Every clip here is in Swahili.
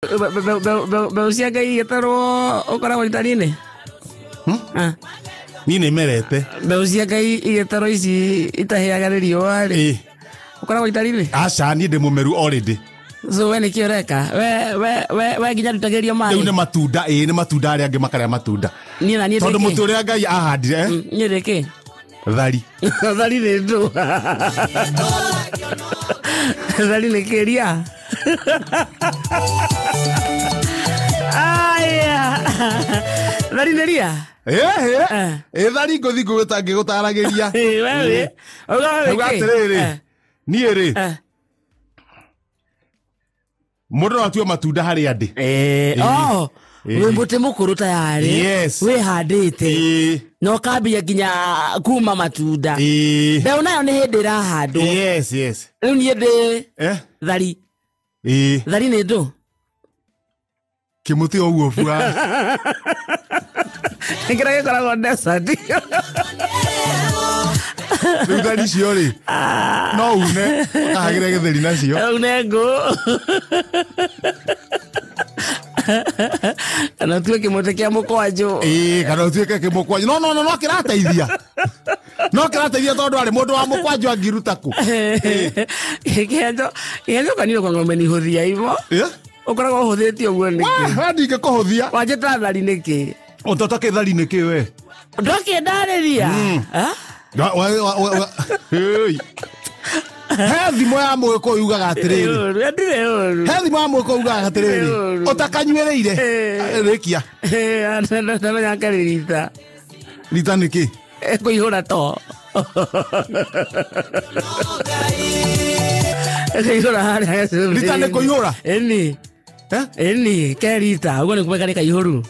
Beusia gai etaro okara waitanine. Nine merete. Beusia gai etaro isi itaheagaririo ari. Okara waitanine. Acha ni de mumeru already. So we nikioreka. We ginya rutagerio mai. Riu ne matunda ne matunda ari ange makaria matunda. Ni na ni tondu mutu uria Ngai ahandire ni reke. Thari. Thari ni ndo. Thari ni keria. Aya. Thari ni ria. Thari ngothi ngwita ngigutaragiria. Wewe. Ugatiriri. Ni ri. Mundu atue matunda hari andi. We mbote mukuru tayari. Yes. We handite. No kabia ginya kuma matunda. Ndio nayo ni hindi rahando. Yes. Riu ni ndi thari. Thari ni ndo. Kimuti oguo bua. Ngira gikora desert. Riu thari cio ri. No une agire githeri nacio. Une ngo. Kana tuwe kimote kia mukwanjo. Kana tuwe kia mukwanjo. No kirateithia. No kirateithia tondu ari mundu wa mukwanjo angiruta ku. Kienjo kanino kwa ngombe ni huthia ivo. Ukoragwo huthitie uguo niki. Hadi ke kuhuthia. Wajeta thari niki. Utotoke thari niki we. Ndoke ndariria. Hey. He thimo ya mwiko yugaga atiriri. He thimo ya mwiko yugaga atiriri. Utakanywereire. Rikia. Ana nyakarita. Rita niki? Kuihura to. Kuihura haria. Rita ne kuihura? Eni. Eni kerita. Ugo ni kumeka ni kaihuru.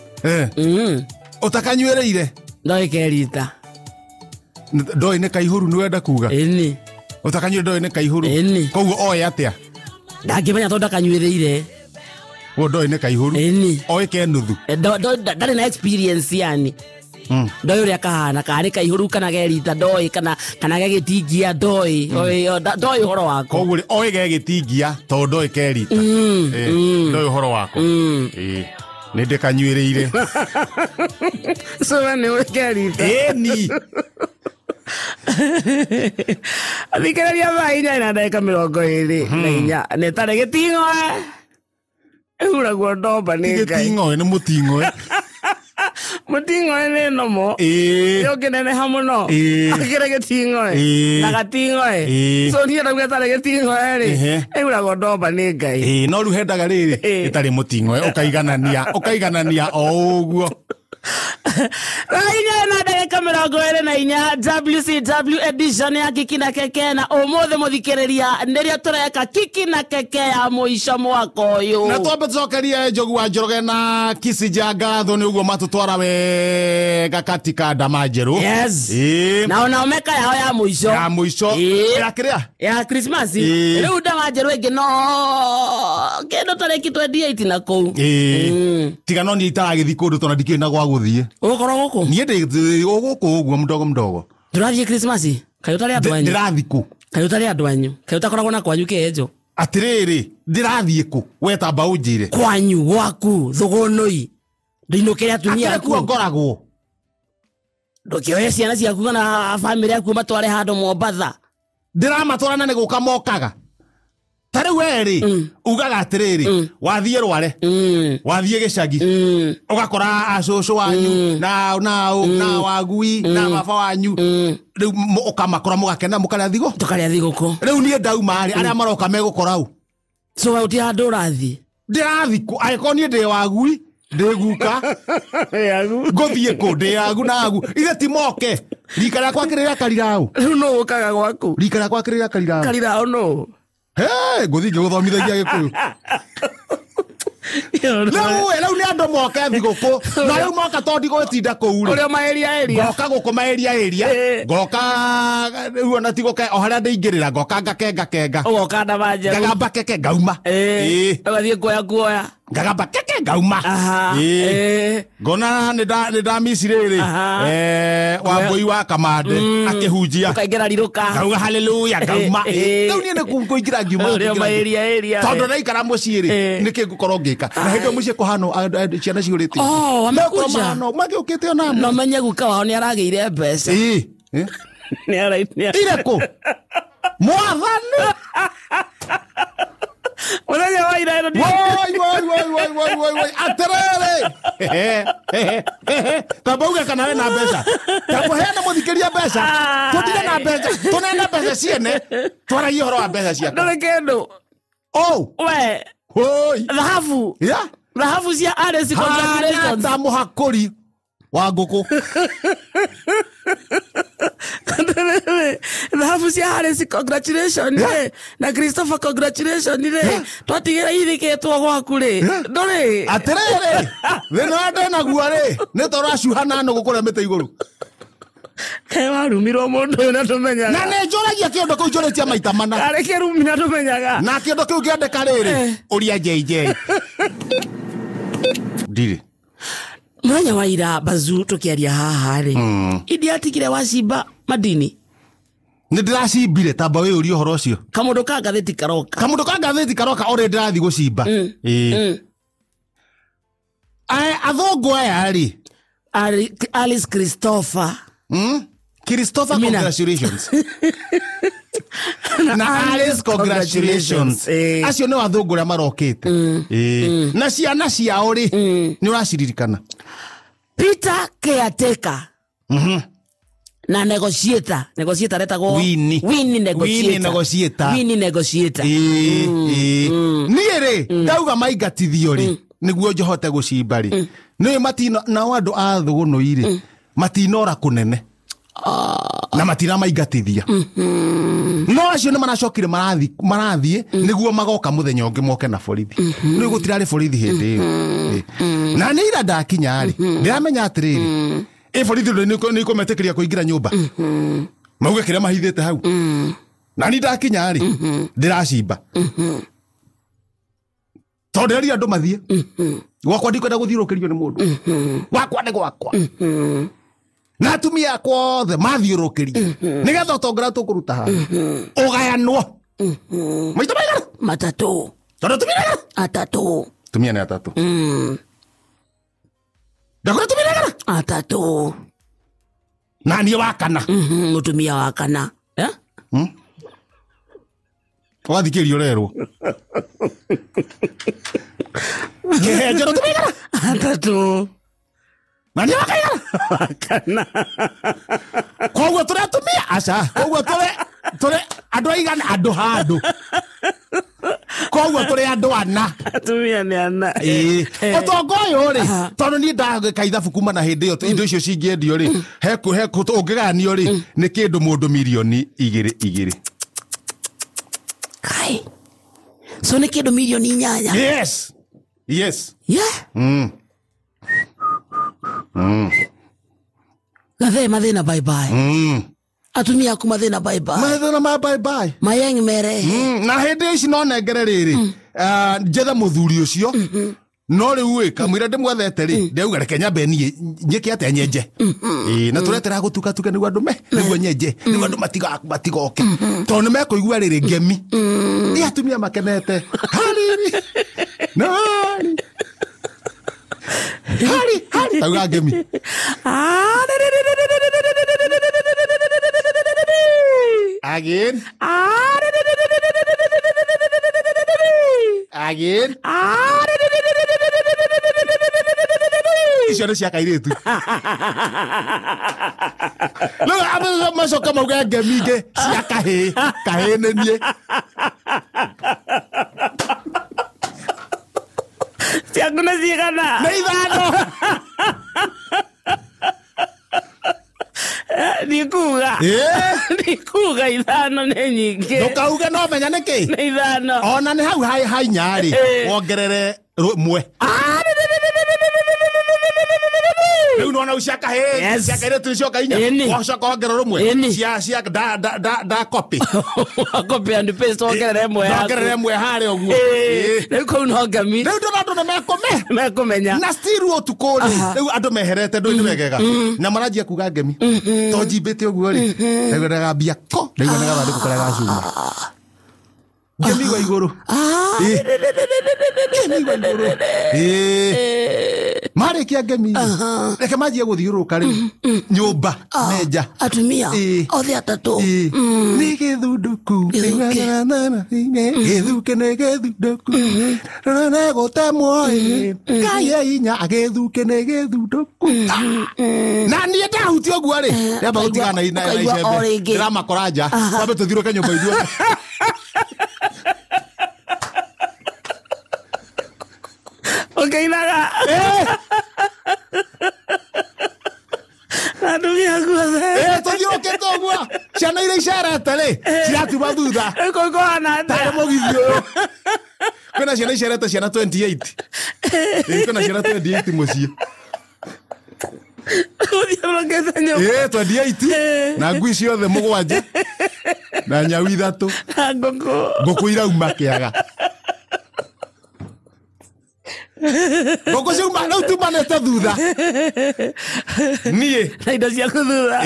Utakanywereire. Ndoi kerita. Ndoi ne kaihuru ni wenda kuga? Eni. Utakanywe ndoi ne kaihuru. Koguo oe atia? Ndangimenya tondu ndakanywereire. Wo ndoi ne kaihuru? Eni. Oe ke nuthu. Ndari na experience yani. Ndoi uria kahana kari kaihuru kana gerita ndoi kana gegitingia ndoi. Ndoi horo wako. Koguo oe gegitingia tondu ndoi kerita. Ndoi horo wako. Ni ndikanywereire. So ni wekerita. Eni. Thikiraria thaa na ndagika 20 nä tarä gä ting'oe äuragwo ndomba nä Ngai nä må ting'oe må ting'oe nä nomo ä å ngä neneha må no akä re gä ting'oe na gating'oe so niä ndauga tarä gä ting'oe rä äuragwo ndomba nä Ngai no rä u hendaga rä rä ä tarä må ting'oe å kaiganania o å guo Rainya na ndagika 24 WCW edition ya Kiki na Keke na umuthi muthikiriria ndirio tureka Kiki na Keke ya muico mwaka uyu na twambe tucokerie Njogu wa Njoroge na Kisija ngatho ni uguo matutwara wega katika Damanjeru. Yes. Na ona omeka yao ya muico ya kiria ya Christmas riu Damanjeru ingi no kendo tareki 28 na kou tiga no ni itaragithi kundu tona ndikiri na gwa guthie ukorwo guku nie ndi guku uguo mdogo turathie Christmas kayo tari andu anyu ndirathi ku kayo tari andu anyu kayo takoragwo na kwanyu kenjo atiriri ndirathie ku weta baunjire kwanyu gwaku thugunoi ndinukire atumia aku ngoragwo ndokioe ciana ciaku na family yaku matware handu Mombatha ndiramatwara na ni guka mokaga tare weri ugaga atiriri wathie Rware wathie Gicagi ugakora acucu wanyu na wagui na baba wanyu riu ukamakora mugakena mukaria thigo tukaria thiguku riu nie ndauma ari aria maroka megukora u so uti handu rathi ndirathi ku aiko nie ndi wagui ndiguka ngothie ku ndi yagu na agu ithe ti moke rikara kwa kirira karirau riu no ukaga gwaku rikara kwa kirira karirau no ngothi ngiguthomithagia Gikuyu Riu ni andu moke thiguku na riu moka tondi gwitinda kuu ri uria maeria ngoka guku maeria ngoka riu ona tiguke o haria ndingirira ngoka ngakenga ugoka Damanjeru ngagamba keke ngauma ugathie kuoya ngagamba keke ngauma ngona nda misiriri Wambui wa Kamande akihunjia ukaingera riruka ngauga haleluya ngauma riu nie nikuingira ngiuma tondu naikara mucii ri niki ngukorwo ngika na hindi mucii kuhano ciana ciurite wamekuja magiukite ona no menye guka wao ni arageire mbeca ni araitnia ireko mwathani Muthenya wa ira ino woi aterere tabauga kana we na mbeca takuheana muthikiria mbeca tutire na mbeca tunena mbeca ciene twaragia horo wa mbeca ciake ndore kendo we hoi dhahabu cia Alice congratulations ta muhakuri wa nguku dhahabu cia Alice congratulations na Christopher congratulations twatigira ithiketwo gwaku ri ndore aterere thina ndena guo ri ni toracuhana no gukura mite iguru warumirwo mundu na tumenyaga na ne njoragia kiondo kuu njoretie maita mana areke rumina tumenyaga na kiondo kiu kiandika riri uria JJ ndiri Muthenya wa ira Bazu tukiaria haha ri idi atigire wacimba madini ni ndiracimbire tamba we uri uhoro ucio kamundu ka ngatheti karoka ore ndirathi gucimba athongo aya ri Alice Christopher congratulations na Alice congratulations acio ni wathungu ria marokite na ciana ciao ri ni uraciririkana Peter Caretaker na negotiator retagwo Winnie negotiator ni ri ndauga maingatithio ri niguo njohote gucimba ri ni matino na andu a thuguno iri matinora kunene na matira maingatithia no acio ni maracokire marathie niguo magoka muthenya ungi moke na borithi ni gutirari borithi hindi iyo na ni ira ndakinya ri ndiramenya atiriri borithi ni ikumetekeria kuingira nyumba mauge kiria mahithite hau na ni ndakinya ri ndiracimba tonderia andu mathie gwakwa ndikwenda guthiurukirio ni mundu gwakwa ni gwakwa na atumia akwa othe mathiurukirie nigetha utongora tukuruta ha ugayanwo maita maigana matatu tondu tumia atatu tumia ni atatu ndakora tumia gana atatu na ni wa kana mutumia wa kana wathikirio rerwo njero tumia gana atatu Mani wakana koguo turatumia aca koguo tore andu aigana andu handu koguo tore andu ana atumia ni ana utongo uyu ri tondu ni ndagika ithabu kuma na hindi iyo indo icio cingiendio ri heku ungiganio ri ni kindu mundu milioni 2 kai so ni kindu milioni 8 yes Gathe mathina bye bye atumia aku mathina bye bye mayengi mere na hindi ici no nengere riri njethe muthuri ucio no riu kamwira ndimwethete ri ndeuga reke nyambe nie nyike ate nyenje na turetera gutuka niguo andu niguo nyenje niguo andu matigoke tondu ni mekuigua riri ngemi ni atumia makenete Hari tauga ngemi again icio nĩ cia kairĩtu rĩu andũ macoka mauga ngemi ingĩ cia kahĩ nĩ niĩ ciaku nĩ cigana nĩ 5 nikuga 5 nĩ nyingĩ ndũkauge no menya nĩkĩ nĩ 5 ona nĩ hau hainya rĩ wongerere mwe Riu nona uciaka he ciaka tu cio kainya wacoka ongerera rumwe cia da copy copy and paste ongerera imwe hare oguo riu ko no ngami riu ndo mekumenya na still utuko ri riu andu meherete ndu wegega na maranjia kuga ngemi to jimbite oguo ri riu ndagambia ko riu ndagathandika karia gacuma ngemi gwa iguru ngemi gwa iguru marikia ngemi reke manjie guthiuruka ri nyumba menja atumia othe atatu ni githunduku githuke ne githunduku na gutemwo kaya inya agithuke ne githunduku na ni ndahuti oguo ri ndamba gutigana na icembe ndiramakora nja wambe tuthiuruke nyumba ithuothe Okay, naga. Aduh aku ada. Tujuh kita gua. Siapa ini syarat tadi? Siapa tu thutha. Kau anak. Tak mau gitu. Kena siapa syarat? Siapa 28. Kena syarat 28 musim. Dia makanya. 28. Na gui sio the mugo aja. Na nyawi datu. Goku ira umakiaga. Gogo se uma não tu maneta thutha. Nie. Na indo cia kuthutha.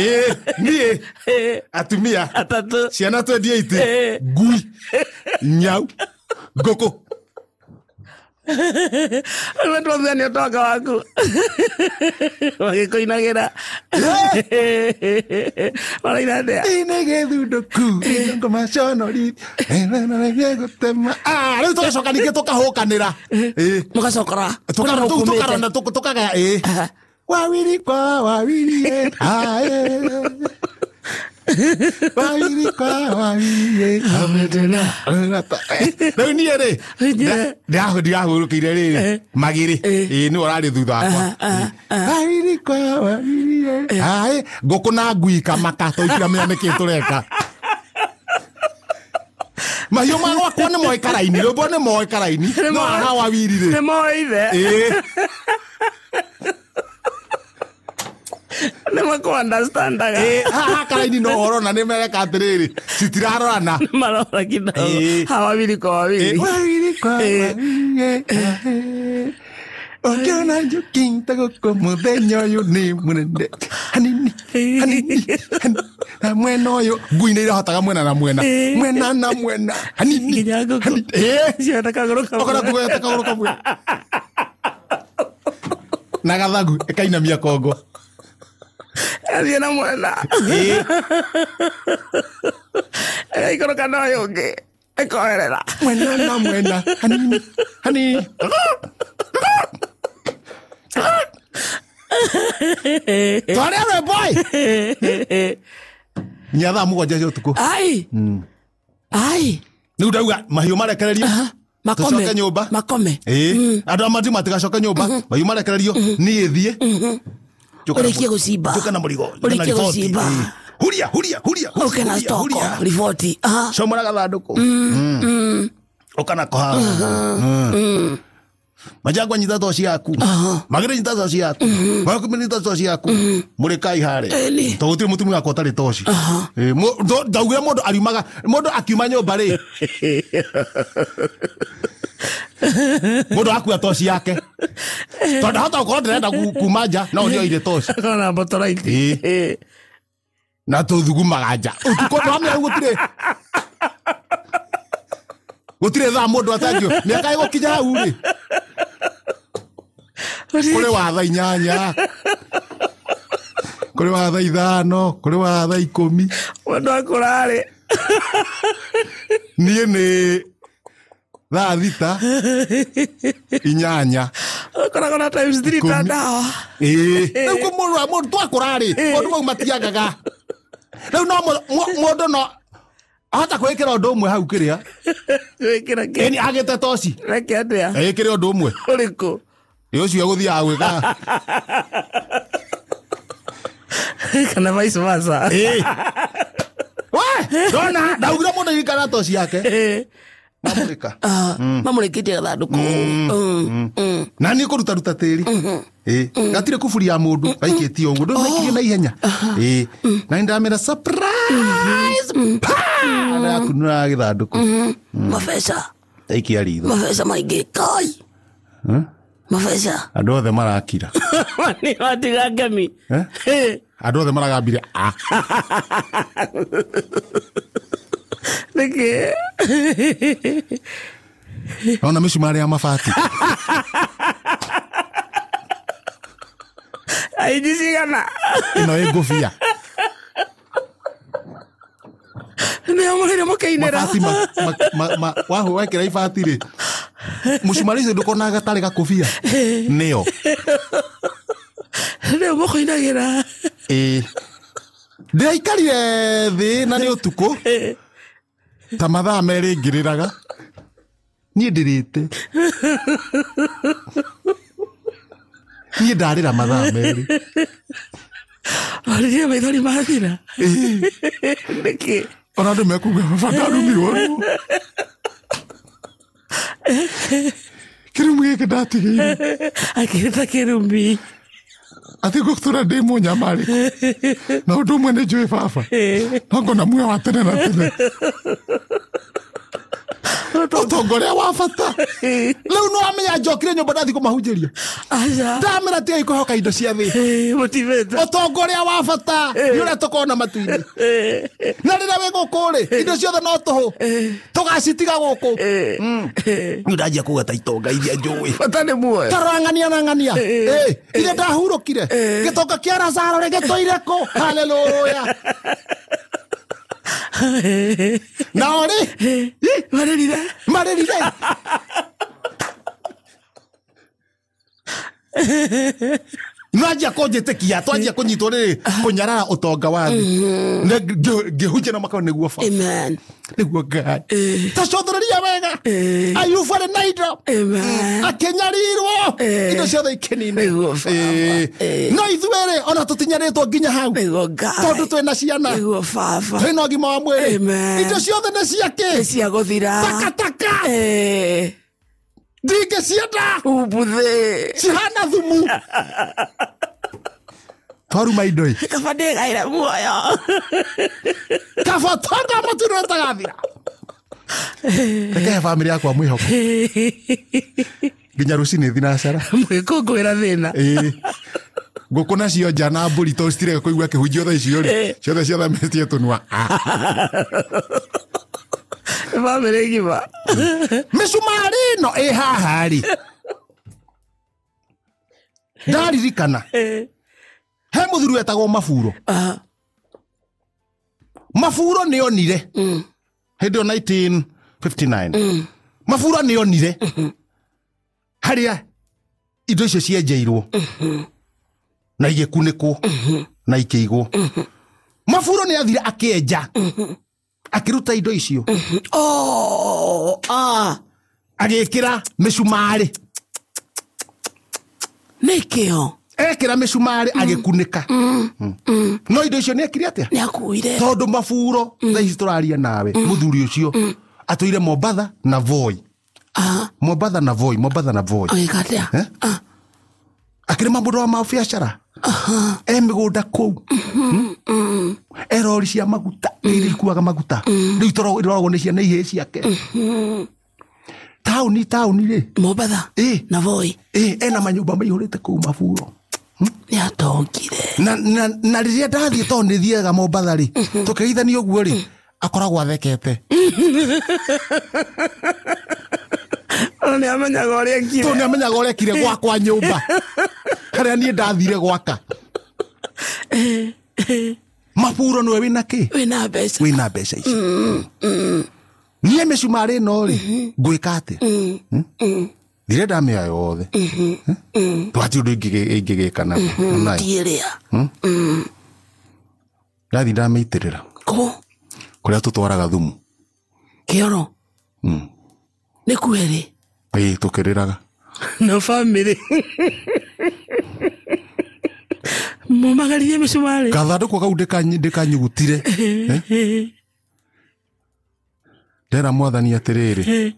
Nie. Atumia. Atatu. Ciana 28. Gui. Nyau. Gogo. Wendo thani utoka waku. Magikuinagira. Maraina ndea. Inege thunduku. Ngo maconori. Gutema. Riu tugacoka ningi tukahukanira. Mugacokora. Tukaga wawiri kwa wawiri. Wawiri kwa wawiri. Riu nie ri. Ndiahurukire riri. Magiri. Ni urari thutha wakwa. Wawiri kwa wawiri. Nguku na ngui kamaka toikiramenya niki tureka. Mahiũ magwakwa nĩ moĩ karaini rũmbo nĩ moĩ karaini no haha wawiri rĩ nĩ moĩ ithe nĩ mako understandaga haha karaini no ũrona nĩ mereka atĩrĩrĩ citirarorana marora kidogo haha wawiri kwa wawiri wawiri kwa wawiri Okiona njukinta gũkũ mũthenya ũyũ nĩ mũnene hanini na mwena ũyũ ngui nĩ irahotaga mwena na mwena hanini nginya ngũkũ ciota kagũrũ kamwe okona kũgeta kagũrũ kamwe na gathagu ĩkainamia kongo athiĩ na mwena ĩgaikũrũka na ũyũ ũngĩ ĩkoerera mwena na mwena hanini Twaria we boy. Nyatha mugwanja cia utuku. Ai. Ni ndauga mahiũ marekererio. Makome nyumba. Makome. Andu amati matigacoka nyumba. Mahiũ marekererio ni ithie. Urikie gucimba. Tuka na murigo. Urikie gucimba. Huria. Ukena stoko. Riboti. Comora gathanduku. Ukana koha. Majagwa nyita toci yaku. Magire nyita toci yaku. Bakumi nyita toci yaku. Murekai hare. To gutire mutumia wako tari toci. Ndaugira mundu ariumaga mundu akiuma nyumba ri. Mundu akua toci yake. Tondu hata ukorwo ndirenda kuma nja no ndio ire toci. Kana botoraiti. Na tuthugumaga nja. Utuko twamya gutire thaa mundu atangio miaka igukinya hau ri. Kuri wa thaa 8 kuri wa thaa 5 kuri wa thaa 10 mundu akurari nie ni thaa 6 8 koragwo na times 3 ta dawa riu mundu twakurari mundu mau matiagaga riu no mundu no ahota kwikira undu umwe hau kiria wikira ke ni agite toci reke atia ikire undu umwe uriku ucio guthiaga gwika kana vice versa we dona ndaugira mundu ikara toci yake mamurika mamurikitie gathanduku na ni kuruta tiri gatire kuburi ya mundu aikitie uguo ndo maikirie na ihenya na ndamera surprise na kunura githanduku mabesa aikia ritho mabesa maingi kai mabesa andu othe marakira ni watiga ngemi andu othe maragambire Nike. Ona misumari ya mabati. Aijisigana. Ino egofia. Ni amurire mukainera. Mabati waho wekera ibati ri. Musumari se ndukona gatari gakofia. Neo. Ni mukainagira. Ndaikarire thi na ni utuko. Ta mathaa merĩ ngĩrĩraga niĩ ndĩrĩte niĩ ndarĩra mathaa merĩ orĩrie maithori mathira nĩkĩ ona andũ mekuga baba ndarumĩrwo kĩrumi gĩkĩ ndatigĩire akĩrĩta kĩrumi atĩ gũtũra ndĩ mũnyamarĩ na ũndũ ũmwe nĩ njũĩ baba no ngona muoyo wa tene na tene utongoria wa bata riu no amenya njokire nyumba ndathi kumahunjiria ndamera tiga ikuhoka indo cia thi motivate utongoria wa bata ni uria tukona matu-ini na rĩrĩa wĩ gũkũ rĩ indo ciothe no tũhũ tũgacitiga gũkũ nĩ ndanjia kũgata itonga iria njũĩ bata nĩ muoyo tarang'ania na ng'ania ire ndahurũkire gĩtonga kĩa Lazaro gĩtũire kũ haleluya Naori marerire Najia kũnjĩtĩkia twajia kũnyitwo rĩ kũnyarara ũtonga wa thĩ ngĩhunjia na makao nĩguo baba amen nĩguo Ngai tacothĩrĩria wega Ayubu arĩ na indo akĩnyarirwo indo ciothe ikenine no ithuĩ ona tũtinyarĩtwo nginya hau tondũ twĩna ciana twĩna ũgima wa mwĩrĩ indo ciothe nĩ ciake cia gũthira takataka ndingĩcienda ubuthe cihana thumu twaruma indo i kaba ndĩgaĩre muoyo kaba tonga mũtino ũtagathira reke bamĩrĩ yakwa mwĩhoko nginya rũcinĩ thinacara mwĩkũngũĩra thĩna ngũkũ nacio nja na mbũri to citirega kũigua kĩhunjio thaa icio rĩ ciothe ciathamĩtie tũnua bamĩrĩ ngima mĩcumarĩ ĩno ĩ haha rĩ ndaririkana he mũthuri wetagwo Maburo Maburo nĩ onire hĩndĩ o 1959 Maburo nĩ onire harĩa indo icio cienjeirwo na igĩkunĩkwo na ikĩigwo Maburo nĩ athire akĩenja akiruta indo icio agĩkĩra mĩcumarĩ nĩkĩo ekĩra mĩcumarĩ agĩkunĩka no indo icio nĩ ekire atĩa nĩakuire tondũ Maburo thaa ici tũraria nawe mũthuri ũcio atũire Mombatha na Voi Mombatha na Voi agĩkatia akĩrĩma mũndũ wa mabiacara mĩgũnda kũu rori cia maguta iria ikuaga maguta rĩu iroragwo nĩ ciana ihĩĩ ciake taũni rĩ Mombatha na Voi ena manyũmba maihũrĩte kũu Maburo nĩatongire na rĩrĩa ndathiĩ tondũ nĩthiaga Mombatha rĩ tũkĩgeithania ũguo rĩ akoragwo athekete nĩamenyaga ũrĩa ekire gwakwa nyũmba harĩa niĩ ndathire gwaka Maburo nĩwe wĩna kĩ wĩna mbeca ici niĩ mĩcumarĩ ĩno rĩ ngwĩka atĩ thire ndamĩoya yothe twati ũndũ ingĩgĩka na ndĩrĩa ndathi ndamĩitĩrĩra kũrĩa tũtwaraga thumu kĩoro nĩ kwĩrĩ tũkĩrĩraga no family mumagaririe mĩcumarĩ gathandũkũ kau ndĩkanyugutire ndera mwathani atiriri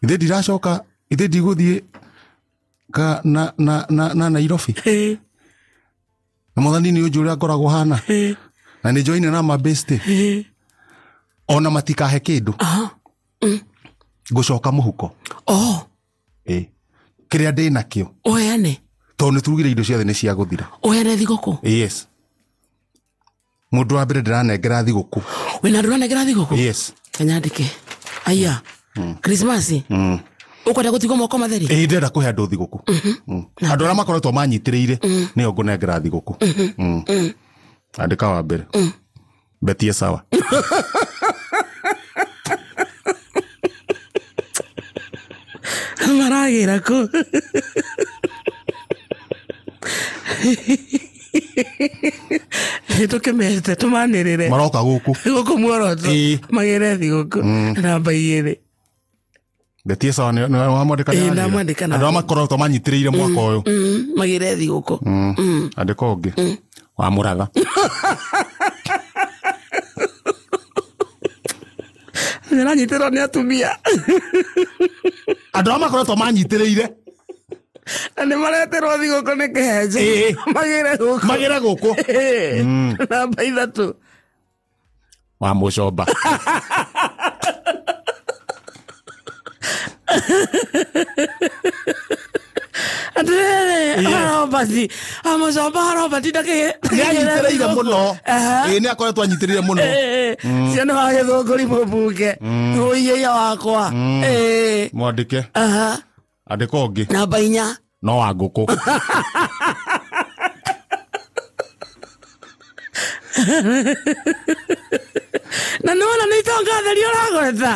ithe ndiracoka ithe ndiguthie ka na Nairobi na mwathani ni ujuria ngoragwo hana na ni joine na mabeste ona matikahe kindu gucoka muhuko kiria ndi nakio oyane to ni turugire indo ciothe ni cia guthira oyane thiguku yes mundu wa mbere ndiranengera thiguku wina ndiranengera thiguku yes kenyandike aya Christmas ukwenda gutigo moko matheri ndenda kuhe andu thiguku andu ara makoretwo manyitiriire ni ngunengera thiguku andika wa mbere betie sawa maragira ko tukemete tumanirire maroka guku muoroto magere thiguku namba 2 betie sawa ni wamwandika ni andu makoretwo manyitiriire mwaka uyu magere thiguku andika ungi wa muratha niranyitiro ni atumia andu makoretwo manyitiriire ani mareterwo thiguku ni kihenje magire guku namba 3 wa mucomba Robati amucomba Robati ndake anyitiriire muno ni akoretwo anyitiriire muno ciana wa githunguri mubuke uiya wakwa mwandike andika ungi namba 4 no wa nguku na nona ni tonga theri uragweta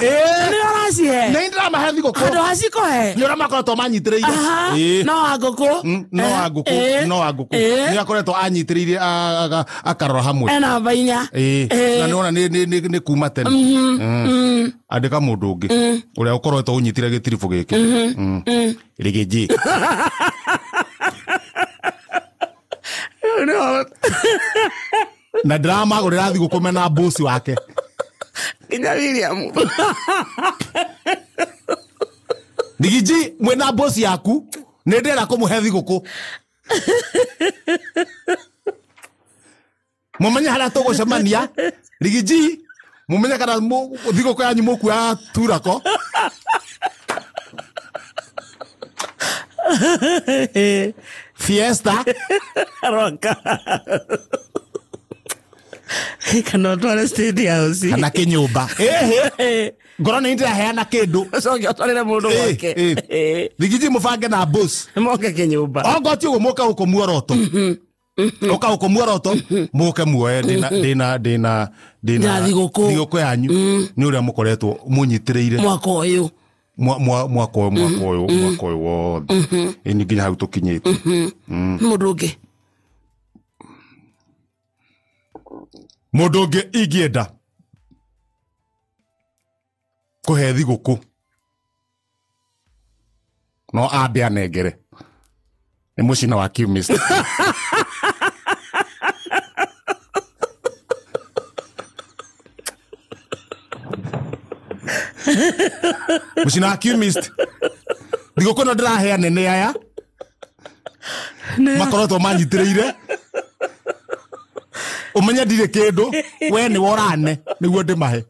ni uracie ni ndiramahe thiguku andu acikohe ni uramakoretwo manyitiriire no wa nguku no wa nguku ni akoretwo anyitiriire akarora hamwe namba 4 na nona ni kuma tene andika mundu ungi uria ukoretwo unyitire gitirifu giki rigiji na drama ngurira thiguku mena boss wake Kinya William Nigiji mwena boss yaku nendera kumuhe thiguku mumenya hara tugucemania Nigiji mumenya kana thiguku yanyu muku ya turako fiesta roka kana twale stadium kana kinyumba ngoro ni ndira heana kindu so gyotwarire mundu wake Nigiji mufange na boss moke kinyumba ogoti ugo muka uko muoroto oka uko muoroto muke muoye dina thiguku yanyu ni uria mukoretwo munyitiriire mwaka uyu mwaka uyu wothe ni nginya hau tukinyite mundu ungi ingienda kuhe thiguku no ambe anengere ni mucina wa Kiumist mucina wa Kiumist thiguku no ndirahe nene aya makoretwo manyitiriire umenya ndire kindu we ni worane niguo ndimahe